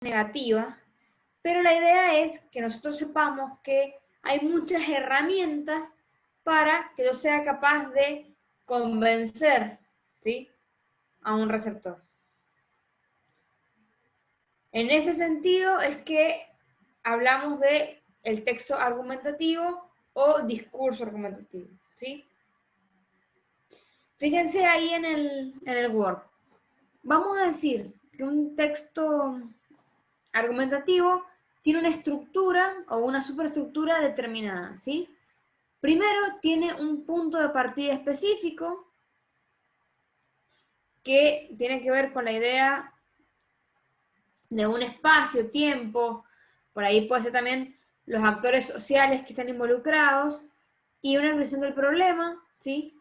negativa, pero la idea es que nosotros sepamos que hay muchas herramientas para que yo sea capaz de convencer, ¿sí?, a un receptor. En ese sentido es que hablamos de el texto argumentativo o discurso argumentativo, ¿sí? Fíjense ahí en el Word. Vamos a decir que un texto argumentativo tiene una estructura o una superestructura determinada, ¿sí? Primero tiene un punto de partida específico que tiene que ver con la idea de un espacio, tiempo, por ahí puede ser también los actores sociales que están involucrados, y una expresión del problema, ¿sí?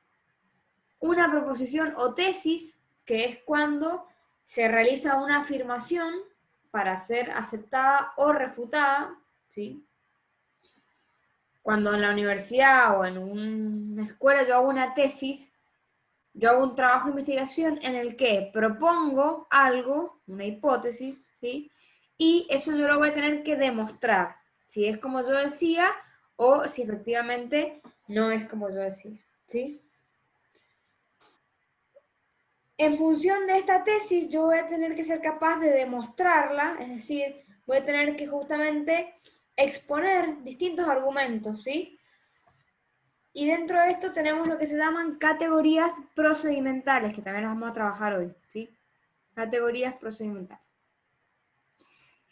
Una proposición o tesis, que es cuando se realiza una afirmación para ser aceptada o refutada, ¿sí? Cuando en la universidad o en una escuela yo hago una tesis, yo hago un trabajo de investigación en el que propongo algo, una hipótesis, ¿sí? Y eso yo lo voy a tener que demostrar, si es como yo decía o si efectivamente no es como yo decía, ¿sí? En función de esta tesis, yo voy a tener que ser capaz de demostrarla, es decir, voy a tener que justamente exponer distintos argumentos, ¿sí? Y dentro de esto tenemos lo que se llaman categorías procedimentales, que también las vamos a trabajar hoy, ¿sí? Categorías procedimentales.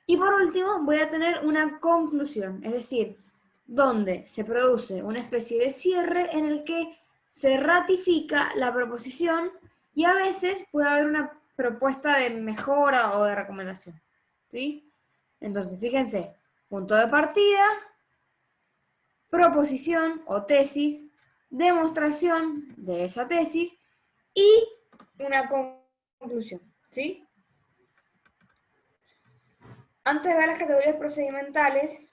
Y por último, voy a tener una conclusión, es decir, donde se produce una especie de cierre en el que se ratifica la proposición y a veces puede haber una propuesta de mejora o de recomendación, ¿sí? Entonces, fíjense, punto de partida, proposición o tesis, demostración de esa tesis y una conclusión, ¿sí? Antes de ver las categorías procedimentales,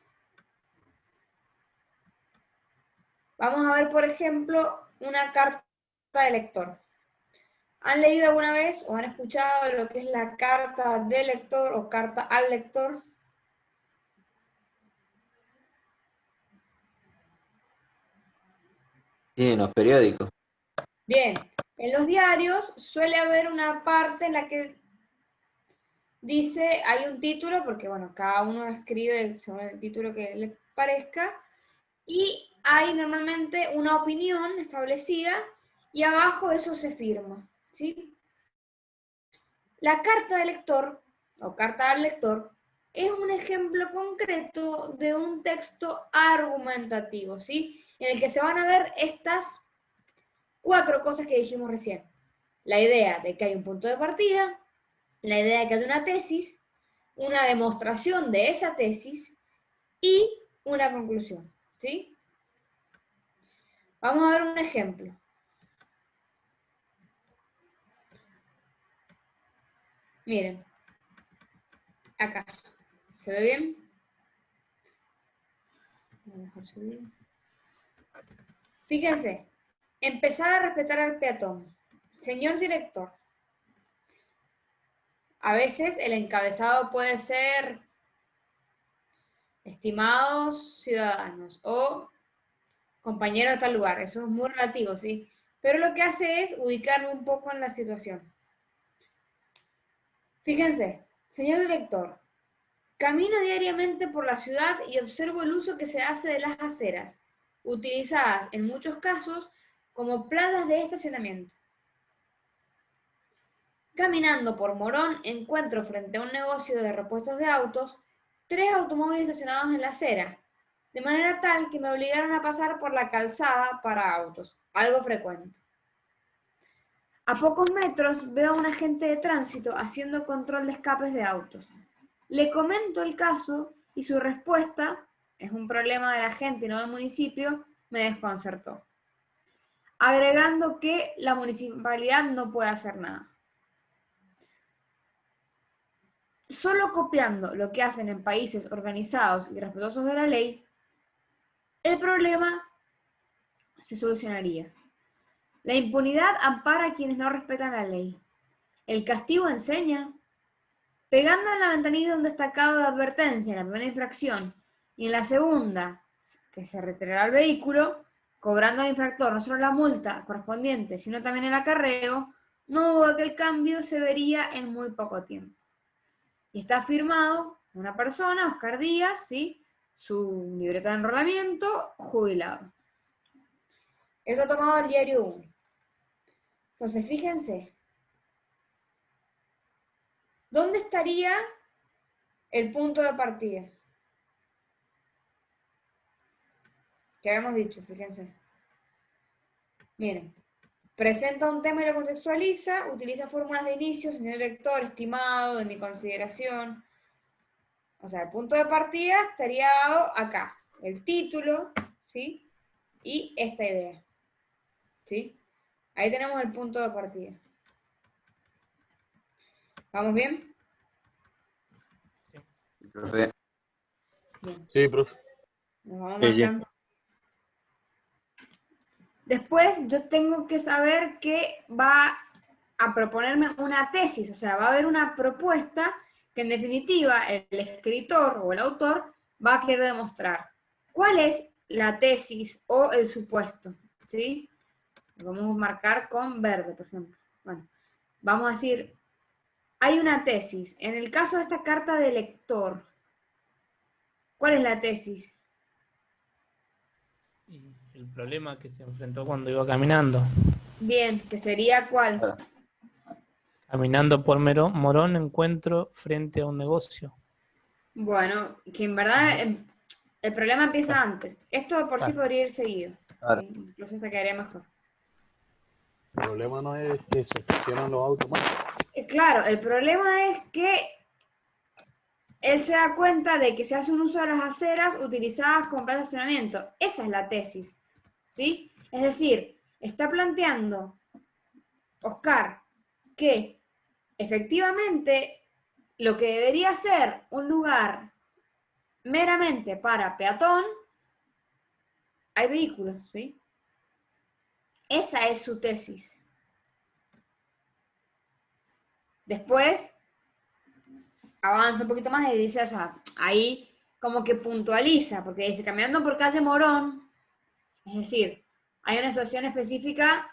vamos a ver, por ejemplo, una carta de lector. ¿Han leído alguna vez o han escuchado lo que es la carta del lector o carta al lector? Sí, en los periódicos. Bien, en los diarios suele haber una parte en la que dice, hay un título, porque bueno, cada uno escribe según el título que le parezca, y hay normalmente una opinión establecida y abajo eso se firma, ¿sí? La carta del lector, o carta al lector, es un ejemplo concreto de un texto argumentativo, ¿sí? En el que se van a ver estas 4 cosas que dijimos recién. La idea de que hay un punto de partida, la idea de que hay una tesis, una demostración de esa tesis y una conclusión, ¿sí? Vamos a ver un ejemplo. Miren, acá. ¿Se ve bien? Voy a dejar subir. Fíjense, empezar a respetar al peatón. Señor director, a veces el encabezado puede ser estimados ciudadanos o compañeros de tal lugar. Eso es muy relativo, ¿sí? Pero lo que hace es ubicarme un poco en la situación. Fíjense, señor director, camino diariamente por la ciudad y observo el uso que se hace de las aceras, utilizadas en muchos casos como plazas de estacionamiento. Caminando por Morón encuentro frente a un negocio de repuestos de autos 3 automóviles estacionados en la acera, de manera tal que me obligaron a pasar por la calzada para autos, algo frecuente. A pocos metros veo a un agente de tránsito haciendo control de escapes de autos. Le comento el caso y su respuesta, es un problema de la gente y no del municipio, me desconcertó, agregando que la municipalidad no puede hacer nada. Solo copiando lo que hacen en países organizados y respetuosos de la ley, el problema se solucionaría. La impunidad ampara a quienes no respetan la ley. El castigo enseña, pegando en la ventanilla un destacado de advertencia en la primera infracción y en la segunda, que se retirará el vehículo, cobrando al infractor no solo la multa correspondiente, sino también el acarreo, no dudo que el cambio se vería en muy poco tiempo. Y está firmado una persona, Oscar Díaz, ¿sí? Su libreta de enrolamiento, jubilado. Eso ha tomado el diario 1. Entonces, fíjense, ¿dónde estaría el punto de partida? Que habíamos dicho, fíjense. Miren, presenta un tema y lo contextualiza, utiliza fórmulas de inicio, señor lector, estimado, de mi consideración. O sea, el punto de partida estaría dado acá, el título, ¿sí? Y esta idea, ¿sí? Ahí tenemos el punto de partida. ¿Vamos bien? Sí, profe. Bien. Sí, profe. Nos vamos Sí, sí. marcando. Después yo tengo que saber que va a proponerme una tesis, o sea, va a haber una propuesta que en definitiva el escritor o el autor va a querer demostrar. ¿Cuál es la tesis o el supuesto? ¿Sí? Lo vamos a marcar con verde, por ejemplo. Bueno, vamos a decir, hay una tesis. En el caso de esta carta de lector, ¿cuál es la tesis? Y el problema que se enfrentó cuando iba caminando. Bien, que sería ¿cuál? Caminando por Morón encuentro frente a un negocio. Bueno, que en verdad el problema empieza Claro. antes. Esto por sí Claro. podría ir seguido. Claro. ¿Sí? Incluso se quedaría mejor. El problema no es que se estacionan los autos más. Claro, el problema es que él se da cuenta de que se hace un uso de las aceras utilizadas como para estacionamiento. Esa es la tesis. ¿Sí? Es decir, está planteando Oscar que efectivamente lo que debería ser un lugar meramente para peatón, hay vehículos, ¿sí? Esa es su tesis. Después avanza un poquito más y dice, o sea, ahí como que puntualiza, porque dice, caminando por calle Morón, es decir, hay una situación específica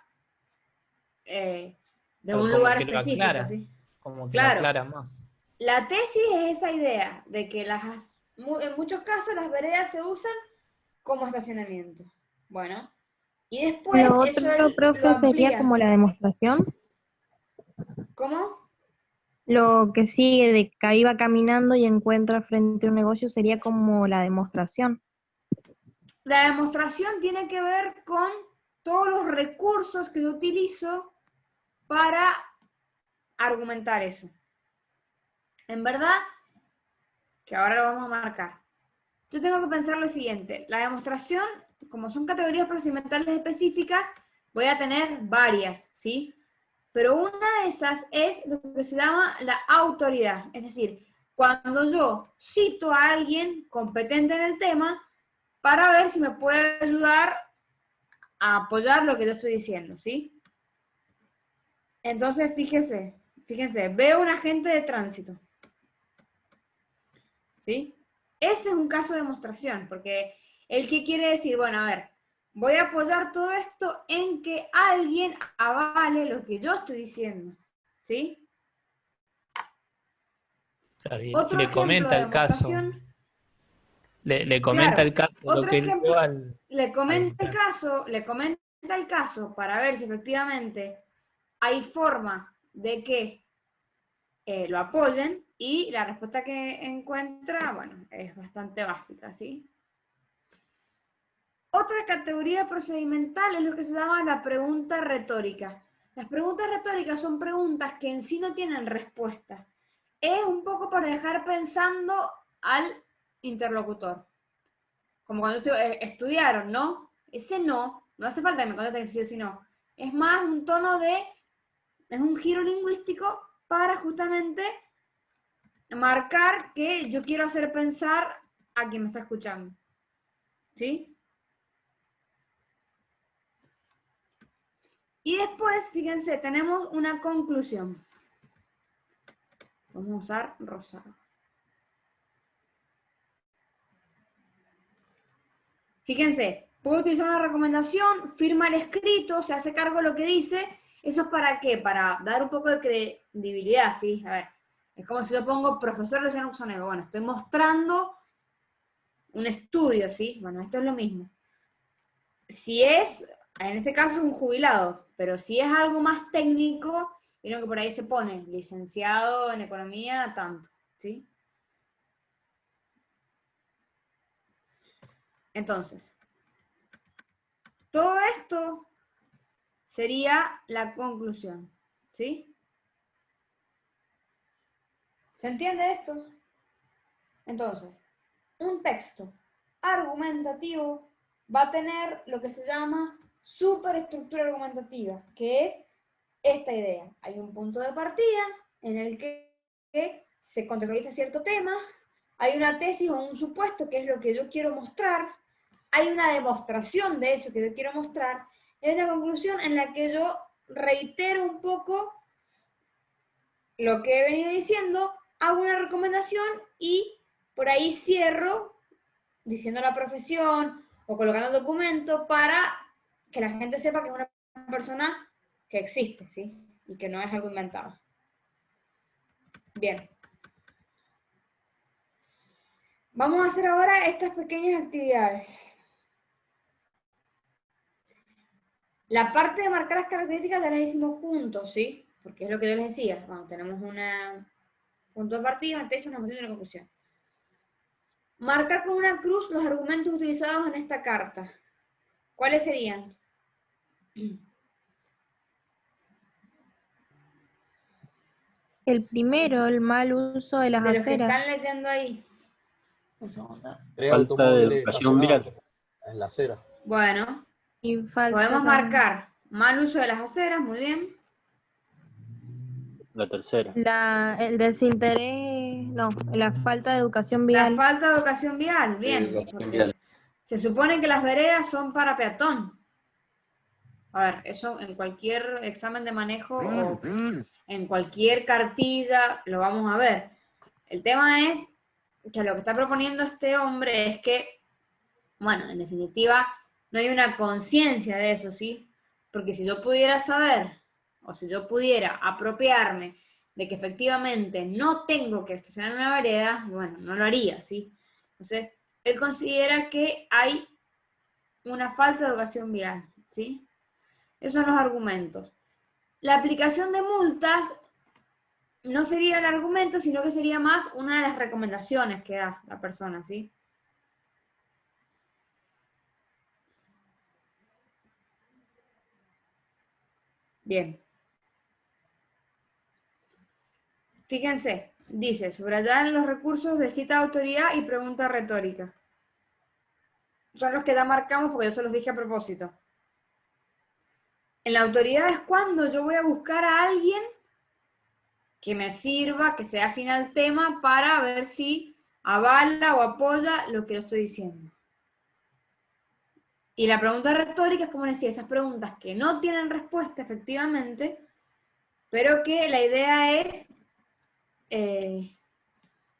de un Como lugar que lo específico, aclara, ¿sí? como que lo Claro, aclara más. la tesis es esa idea de que en muchos casos las veredas se usan como estacionamiento. Bueno, y después Lo eso otro, él lo profe, sería amplía. como la demostración. ¿Cómo? Lo que sigue de que iba caminando y encuentra frente a un negocio sería como la demostración. La demostración tiene que ver con todos los recursos que yo utilizo para argumentar eso. En verdad, que ahora lo vamos a marcar. Yo tengo que pensar lo siguiente. La demostración, como son categorías procedimentales específicas, voy a tener varias, ¿sí? Pero una de esas es lo que se llama la autoridad. Es decir, cuando yo cito a alguien competente en el tema para ver si me puede ayudar a apoyar lo que yo estoy diciendo, ¿sí? Entonces, fíjense, veo un agente de tránsito, ¿sí? Ese es un caso de demostración, porque el que quiere decir, bueno, a ver, voy a apoyar todo esto en que alguien avale lo que yo estoy diciendo, ¿sí? Claro, y Otro le ejemplo comenta de el caso. demostración, Le comenta claro, el caso, lo otro que él vio ejemplo, al le comenta entrar. el caso para ver si efectivamente hay forma de que lo apoyen y la respuesta que encuentra, bueno, es bastante básica, ¿sí? Otra categoría procedimental es lo que se llama la pregunta retórica. Las preguntas retóricas son preguntas que en sí no tienen respuesta. Es un poco para dejar pensando al interlocutor. Como cuando estudiaron, ¿no? Ese no hace falta que me contesten si sí o si no. Es más un tono es un giro lingüístico para justamente marcar que yo quiero hacer pensar a quien me está escuchando. ¿Sí? Y después, fíjense, tenemos una conclusión. Vamos a usar rosado. Fíjense, puedo utilizar una recomendación, firma el escrito, se hace cargo de lo que dice. ¿Eso es para qué? Para dar un poco de credibilidad, ¿sí? A ver, es como si yo pongo profesor Luciano Uxonego. Bueno, estoy mostrando un estudio, ¿sí? Bueno, esto es lo mismo. Si es, en este caso, un jubilado, pero si es algo más técnico, vieron que por ahí se pone licenciado en economía, tanto, ¿sí? Entonces, todo esto sería la conclusión, ¿sí? ¿Se entiende esto? Entonces, un texto argumentativo va a tener lo que se llama superestructura argumentativa, que es esta idea. Hay un punto de partida en el que se contextualiza cierto tema, hay una tesis o un supuesto que es lo que yo quiero mostrar, hay una demostración de eso que yo quiero mostrar, y hay una conclusión en la que yo reitero un poco lo que he venido diciendo, hago una recomendación y por ahí cierro diciendo la profesión o colocando el documento para que la gente sepa que es una persona que existe, ¿sí? Y que no es algo inventado. Bien. Vamos a hacer ahora estas pequeñas actividades. La parte de marcar las características ya las hicimos juntos, ¿sí? Porque es lo que yo les decía. Bueno, tenemos un punto de partida, una tesis, una moción y una conclusión. Marcar con una cruz los argumentos utilizados en esta carta. ¿Cuáles serían? El primero, el mal uso de las De los que aceras. están leyendo ahí. Un segundo. Tres Falta de automóviles educación estacionados vial. en la acera. Bueno, Y falta podemos también marcar mal uso de las aceras, muy bien. La tercera. el desinterés, no, la falta de educación La vial. falta de educación vial, bien. Educación Porque vial. se supone que las veredas son para peatón. A ver, eso en cualquier examen de manejo o en cualquier cartilla lo vamos a ver. El tema es que lo que está proponiendo este hombre es que, bueno, en definitiva, no hay una conciencia de eso, ¿sí? Porque si yo pudiera saber, o si yo pudiera apropiarme de que efectivamente no tengo que estacionar en una vereda, bueno, no lo haría, ¿sí? Entonces, él considera que hay una falta de educación vial, ¿sí? Esos son los argumentos. La aplicación de multas no sería el argumento, sino que sería más una de las recomendaciones que da la persona, ¿sí? Bien. Fíjense, dice, subrayar los recursos de cita de autoridad y pregunta retórica. Son los que ya marcamos porque yo se los dije a propósito. En la autoridad es cuando yo voy a buscar a alguien que me sirva, que sea afín al tema, para ver si avala o apoya lo que yo estoy diciendo. Y la pregunta retórica es, como decía, esas preguntas que no tienen respuesta efectivamente, pero que la idea es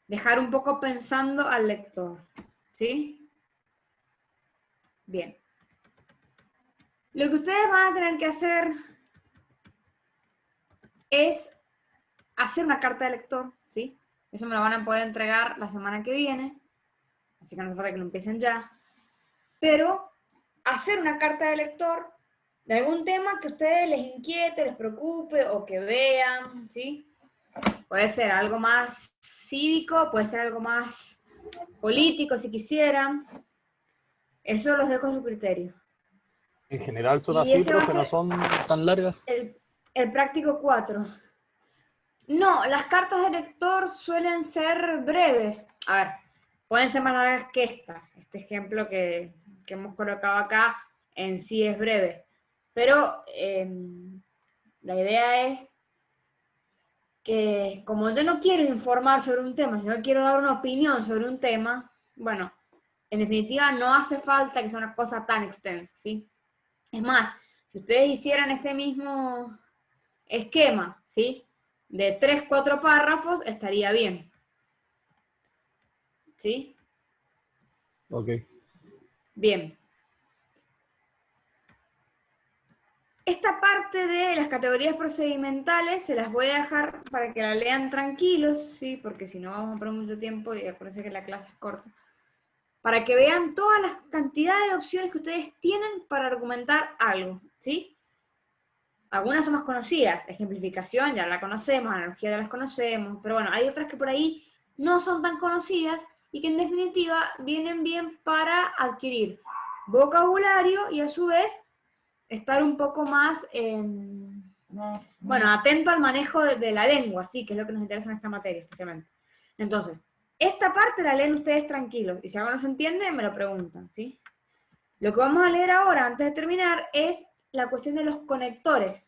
dejar un poco pensando al lector, ¿sí? Bien. Lo que ustedes van a tener que hacer es hacer una carta de lector, ¿sí? Eso me lo van a poder entregar la semana que viene, así que no hace falta que lo empiecen ya. Pero hacer una carta de lector de algún tema que a ustedes les inquiete, les preocupe o que vean, ¿sí? Puede ser algo más cívico, puede ser algo más político si quisieran. Eso los dejo a su criterio. En general son Y así, ese va a profe, no ser son tan largas. el práctico 4. No, las cartas de lector suelen ser breves. A ver, pueden ser más largas que esta. Este ejemplo que hemos colocado acá en sí es breve. Pero la idea es que como yo no quiero informar sobre un tema, si no quiero dar una opinión sobre un tema, bueno, en definitiva no hace falta que sea una cosa tan extensa, ¿sí? Es más, si ustedes hicieran este mismo esquema, ¿sí? de 3, 4 párrafos estaría bien. ¿Sí? Ok. Bien. Esta parte de las categorías procedimentales se las voy a dejar para que la lean tranquilos, ¿sí? Porque si no vamos a perder mucho tiempo y acuérdense que la clase es corta. Para que vean todas las cantidades de opciones que ustedes tienen para argumentar algo, ¿sí? Algunas son más conocidas, ejemplificación ya la conocemos, analogía ya las conocemos, pero bueno, hay otras que por ahí no son tan conocidas y que en definitiva vienen bien para adquirir vocabulario y a su vez estar un poco más, bueno, atento al manejo de la lengua, sí, que es lo que nos interesa en esta materia especialmente. Entonces, esta parte la leen ustedes tranquilos, y si algo no se entiende, me lo preguntan, ¿sí? Lo que vamos a leer ahora, antes de terminar, es la cuestión de los conectores.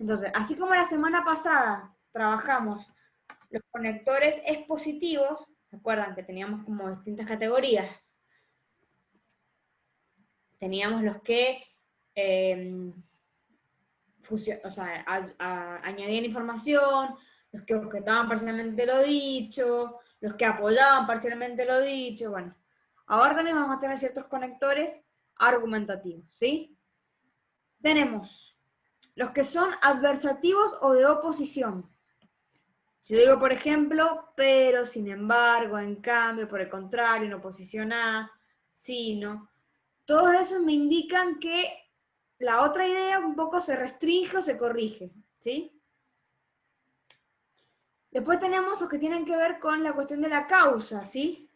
Entonces, así como la semana pasada trabajamos los conectores expositivos, ¿se acuerdan que teníamos como distintas categorías? Teníamos los que añadían información, los que objetaban parcialmente lo dicho, los que apoyaban parcialmente lo dicho, bueno. Ahora también vamos a tener ciertos conectores argumentativos, ¿sí? Tenemos los que son adversativos o de oposición. Si yo digo, por ejemplo, pero, sin embargo, en cambio, por el contrario, en oposición a, sino, todos esos me indican que la otra idea un poco se restringe o se corrige, ¿sí? Después tenemos los que tienen que ver con la cuestión de la causa, ¿sí?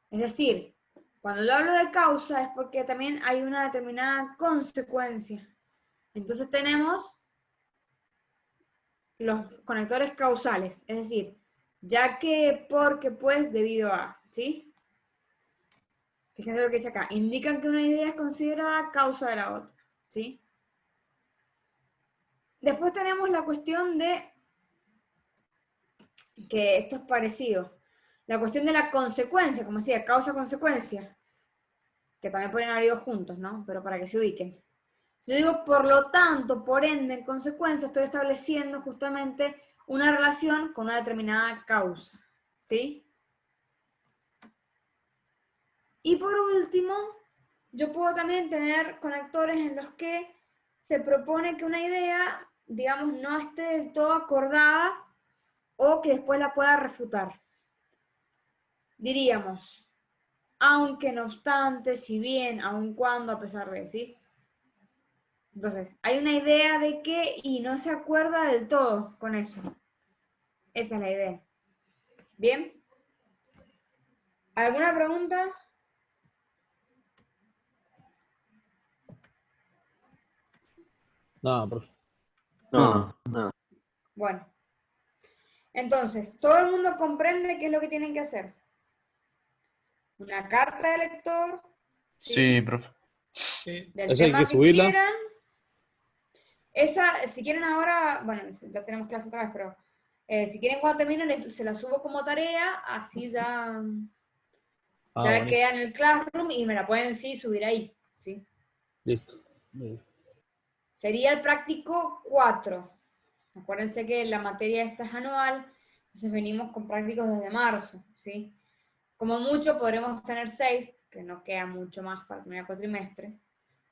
Es decir, cuando yo hablo de causa es porque también hay una determinada consecuencia. Entonces tenemos los conectores causales, es decir, ya que, porque, pues, debido a, ¿sí? Fíjense lo que dice acá, indican que una idea es considerada causa de la otra, ¿sí? Después tenemos la cuestión de, que esto es parecido, la cuestión de la consecuencia, como decía, causa-consecuencia, que también pueden haber ido juntos, ¿no? Pero para que se ubiquen. Si yo digo por lo tanto, por ende, en consecuencia, estoy estableciendo justamente una relación con una determinada causa, ¿sí? Y por último, yo puedo también tener conectores en los que se propone que una idea, digamos, no esté del todo acordada o que después la pueda refutar. Diríamos, aunque, no obstante, si bien, aun cuando, a pesar de, ¿sí? Entonces, hay una idea de que, y no se acuerda del todo con eso. Esa es la idea. ¿Bien? ¿Alguna pregunta? Nada, profe. No, no. Bueno. Entonces, todo el mundo comprende qué es lo que tienen que hacer. Una carta de lector. Sí, profe. Sí. Del Esa hay tema que subirla. quieran. Esa, si quieren ahora, bueno, ya tenemos clase otra vez, pero si quieren cuando termine, se la subo como tarea, así ya queda Buenísimo. en el Classroom y me la pueden sí subir ahí, ¿sí? Listo. Bien. Sería el práctico 4. Acuérdense que la materia esta es anual, entonces venimos con prácticos desde marzo, ¿sí? Como mucho podremos tener 6, que no queda mucho más para terminar el cuatrimestre,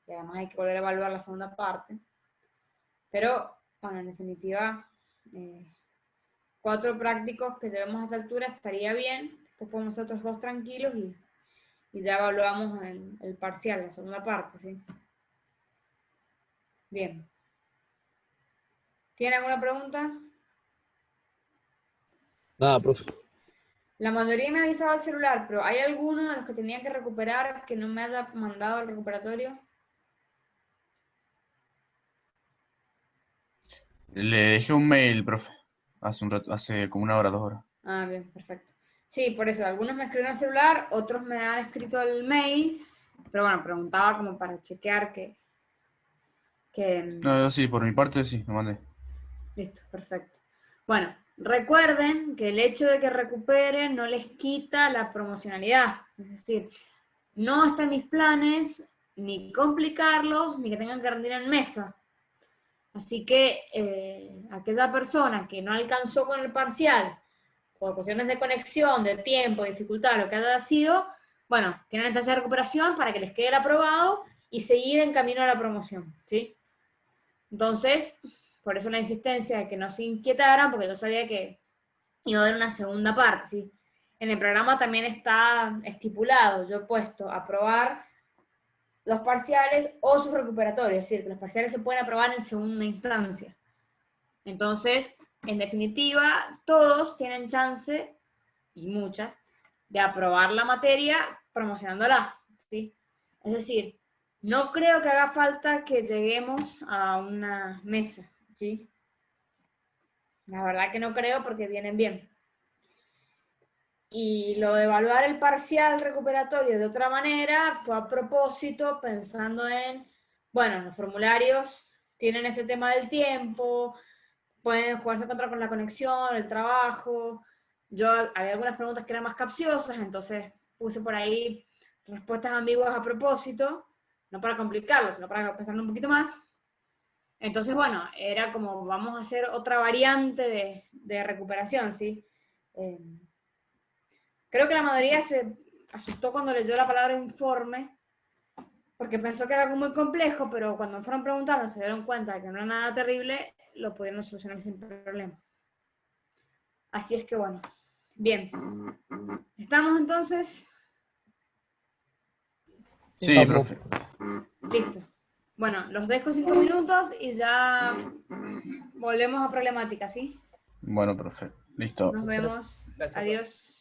y además hay que volver a evaluar la segunda parte. Pero, bueno, en definitiva, 4 prácticos que llevemos a esta altura estaría bien, después podemos hacer otros 2 tranquilos y ya evaluamos el parcial, la segunda parte, ¿sí? Bien. ¿Tiene alguna pregunta? Nada, profe. La mayoría me ha avisado al celular, pero ¿hay alguno de los que tenía que recuperar que no me haya mandado el recuperatorio? Le dejé un mail, profe. Hace un rato, hace como 1 hora, 2 horas. Ah, bien, perfecto. Sí, por eso, algunos me escribieron al celular, otros me han escrito al mail, pero bueno, preguntaba como para chequear que No, sí, por mi parte sí, lo mandé. listo, perfecto. Bueno, recuerden que el hecho de que recuperen no les quita la promocionalidad, es decir, no está en mis planes ni complicarlos, ni que tengan que rendir en mesa. Así que aquella persona que no alcanzó con el parcial, por cuestiones de conexión, de tiempo, dificultad, lo que haya sido, bueno, tienen el taller de recuperación para que les quede el aprobado y seguir en camino a la promoción, ¿sí? Entonces, por eso la insistencia de que no se inquietaran, porque yo sabía que iba a haber una segunda parte, ¿sí? En el programa también está estipulado, yo he puesto aprobar los parciales o sus recuperatorios, es decir, que los parciales se pueden aprobar en segunda instancia. Entonces, en definitiva, todos tienen chance, y muchas, de aprobar la materia promocionándola, ¿sí? Es decir, no creo que haga falta que lleguemos a una mesa, ¿sí? La verdad que no creo porque vienen bien. Y lo de evaluar el parcial recuperatorio de otra manera fue a propósito pensando en, bueno, los formularios tienen este tema del tiempo, pueden jugarse contra con la conexión, el trabajo. Yo había algunas preguntas que eran más capciosas, entonces puse por ahí respuestas ambiguas a propósito, no para complicarlo, sino para pensarlo un poquito más. Entonces, bueno, era como, vamos a hacer otra variante de recuperación, ¿sí? Creo que la mayoría se asustó cuando leyó la palabra informe, porque pensó que era algo muy complejo, pero cuando fueron preguntando se dieron cuenta de que no era nada terrible, lo pudieron solucionar sin problema. Así es que bueno, bien. ¿Estamos entonces? Sí, profe. Listo. Bueno, los dejo 5 minutos y ya volvemos a problemática, ¿sí? Bueno, profe. Listo. Nos vemos. Gracias. Adiós.